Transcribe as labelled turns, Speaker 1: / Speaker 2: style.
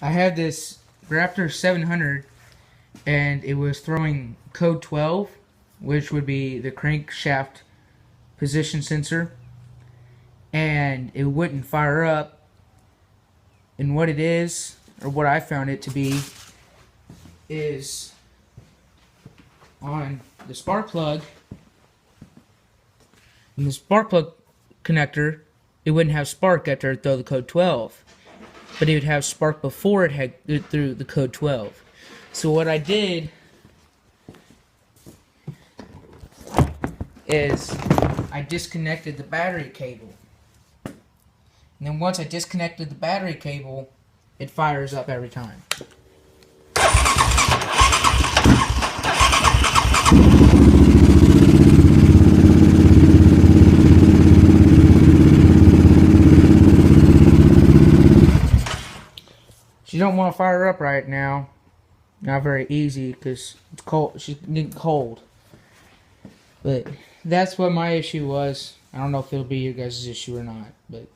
Speaker 1: I had this Raptor 700 and it was throwing code 12, which would be the crankshaft position sensor, and it wouldn't fire up. And what it is, or what I found it to be, is on the spark plug. In the spark plug connector, it wouldn't have spark after it throw the code 12, but it would have spark before it had through the code 12. So what I did is I disconnected the battery cable, and then once I disconnected the battery cable, it fires up every time. She don't want to fire up right now. Not very easy because it's cold. She's getting cold. But that's what my issue was. I don't know if it'll be your guys' issue or not, but